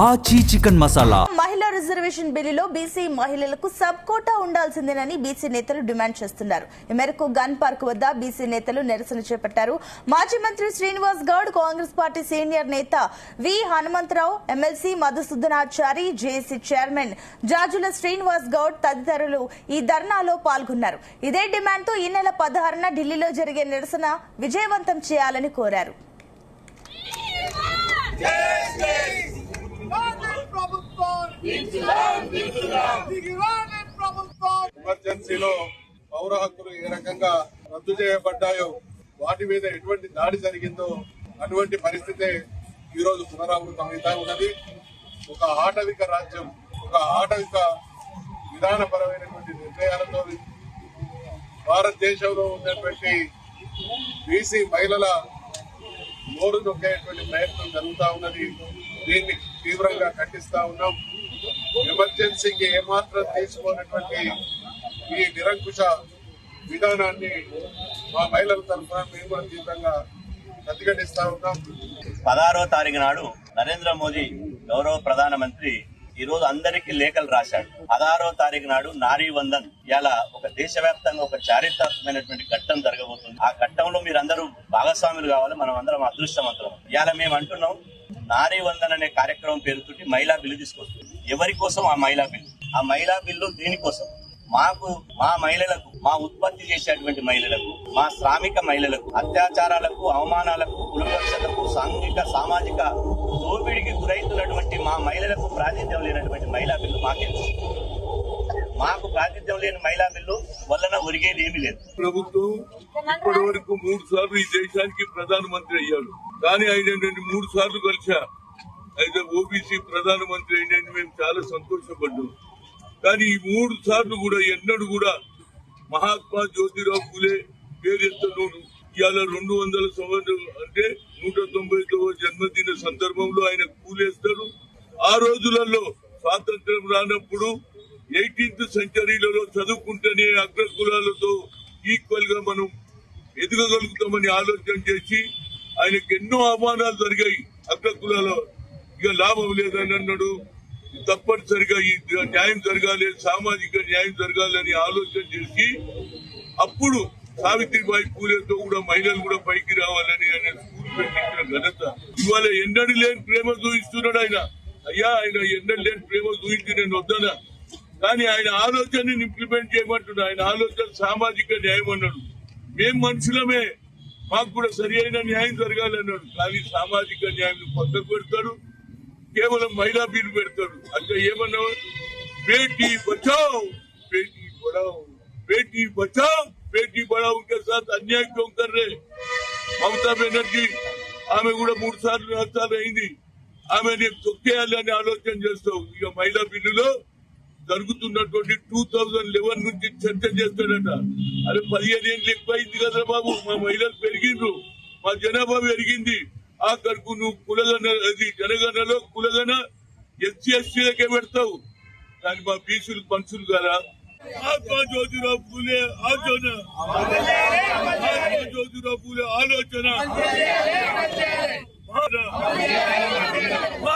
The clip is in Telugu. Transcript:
ఆచి చికెన్ మసాలా. మహిళా రిజర్వేషన్ బిల్లులో బీసీ మహిళలకు సబ్ కోటా ఉండాల్సిందేనని బీసీ నేతలు డిమాండ్ చేస్తున్నారు. ఈ మేరకు గన్ పార్క్ వద్ద బీసీ నేతలు నిరసన చేపట్టారు. మాజీ మంత్రి శ్రీనివాస్ గౌడ్, కాంగ్రెస్ పార్టీ సీనియర్ నేత V Hanumantharao, MLC Madhusudanachari, JAC chairman Jajula Srinivas Goud తదితరులు ఈ ధర్నాలో పాల్గొన్నారు. ఇదే డిమాండ్ తో ఈ నెల 16న ఢిల్లీలో జరిగే నిరసన విజయవంతం చేయాలని కోరారు. ఎమర్జెన్సీలో పౌర హక్కులు ఏ రకంగా రద్దు చేయబడ్డాయో, వాటి మీద ఎటువంటి దాడి జరిగిందో అటువంటి పరిస్థితే ఈరోజు పునరావృతమవుతా ఉన్నది. ఒక ఆటవిక రాజ్యం, ఒక ఆటవిక విధానపరమైనటువంటి నిర్ణయాలతో భారతదేశంలో ఉన్నటువంటి బీసీ మహిళల నోరు నొక్కేటువంటి ప్రయత్నం జరుగుతా ఉన్నది. దీన్ని తీవ్రంగా ఖండిస్తా ఉన్నాం. ఎమర్జెన్సీకి ఏమాత్రం తీసుకోనటువంటి ఈ నిరంకుశ విధానాన్ని మా మహిళల తరఫున మేము కూడా తీవ్రంగా ప్రతిఘటిస్తా ఉన్నాం. 16వ తారీఖు నాడు నరేంద్ర మోదీ గౌరవ ప్రధానమంత్రి ఈ రోజు అందరికీ లేఖలు రాశాడు. 16వ తారీఖు నాడు నారీ వందన్ ఇలా ఒక దేశవ్యాప్తంగా ఒక చారిత్రాత్మకమైనటువంటి ఘట్టం జరగబోతుంది. ఆ ఘట్టంలో మీరందరూ భాగస్వాములు కావాలి. మనం అందరం అదృష్టవంతులం. ఇవాళ మేము అంటున్నాం, నారీ వందన్ అనే కార్యక్రమం పేరుతోటి మహిళా బిల్లు తీసుకొస్తుంది. ఎవరి కోసం ఆ మహిళా బిల్లు? ఆ మహిళా బిల్లు దీనికోసం మాకు, మా మహిళలకు, మా ఉత్పత్తి చేసేటువంటి మహిళలకు, మా శ్రామిక మహిళలకు అత్యాచారాలకు, అవమానాలకు, కులవక్షతకు, సాంఘిక సామాజిక దోపిడికి గురైతున్నటువంటి మా మహిళలకు ప్రాతినిధ్యం లేనటువంటి మహిళా బిల్లు మాకే. మాకు ప్రాతినిధ్యం లేని మహిళా బిల్లు వలన ఒరిగేది ఏమీ లేదు. ప్రభుత్వం ఇప్పటి వరకు 3 సార్లు ఈ దేశానికి ప్రధానమంత్రి అయ్యాడు. కానీ ఆయన 3 సార్లు కలిసా అయితే ఓబీసీ ప్రధానమంత్రి అయినని మేము చాలా సంతోషపడ్డాం. కానీ ఈ 3 సార్లు కూడా ఎన్నడూ కూడా మహాత్మా జ్యోతిరావు ఫులే పేరెత్తలోను ఇవాళ 200 సంవత్సరాలు అంటే 199వ జన్మదిన సందర్భంలో ఆయన కూలేస్తారు. ఆ రోజులలో స్వాతంత్ర్యం రానప్పుడు 18th సెంచరీలలో చదువుకుంటేనే అగ్రకులాలతో ఈక్వల్ గా మనం ఎదగగలుగుతామని ఆలోచన చేసి ఆయనకు ఎన్నో అవమానాలు జరిగాయి. అగ్రకులాలో ఇక లాభం లేదని అన్నాడు. తప్పనిసరిగా ఈ న్యాయం జరగాలి, సామాజిక న్యాయం జరగాలని ఆలోచన చేసి అప్పుడు సావిత్రిబాయి పూలేతో కూడా మహిళలు కూడా పైకి రావాలని ఆయన స్కూల్ పెట్టించిన ఘనత. ఇవాళ ఎన్నడూ లేని ప్రేమ చూపిస్తున్నాడు ఆయన. అయ్యా, ఆయన ఎన్నడూ లేని ప్రేమ చూపించి నేను వద్దనా, కానీ ఆయన ఆలోచనని ఇంప్లిమెంట్ చేయమంటున్నా. ఆయన ఆలోచన సామాజిక న్యాయం అన్నాడు. మేం మనుషులమే, మాకు కూడా సరి అయిన న్యాయం జరగాలన్నాడు. కానీ సామాజిక న్యాయం పక్కకు పెడతాడు, కేవలం మహిళా బిల్లు పెడతాడు. అంటే ఏమన్నావు? బేటీ బచావ్ బేటీ పడావ్, బేటీ బచావ్ బేటీ పడావ్ के साथ अन्याय क्यों कर रहे? మమతా బెనర్జీ ఆమె కూడా 3 సార్లు 4 సార్లు అయింది. ఆమెని తొక్కేయాలని ఆలోచన చేస్తావు. ఇక మహిళా బిల్లులో జరుగుతున్నటువంటి 2011 నుంచి చర్చ చేస్తాడట. అరే 15 ఏళ్ళు ఎక్కువైంది కదా బాబు, మా మహిళలు పెరిగిండ్రు, మా జనాభా పెరిగింది. ఆ కడుకు నువ్వు కులగన, అది జనగణలో కులగన ఎస్సీ ఎస్టీలకే పెడతావు. కానీ మా బీసీలు పంచులు కదా. మహాత్మా జ్యోతిరావు పూలే ఆలోచన, మహాత్మా జ్యోతిరావు పూలే ఆలోచన, మహాత్మా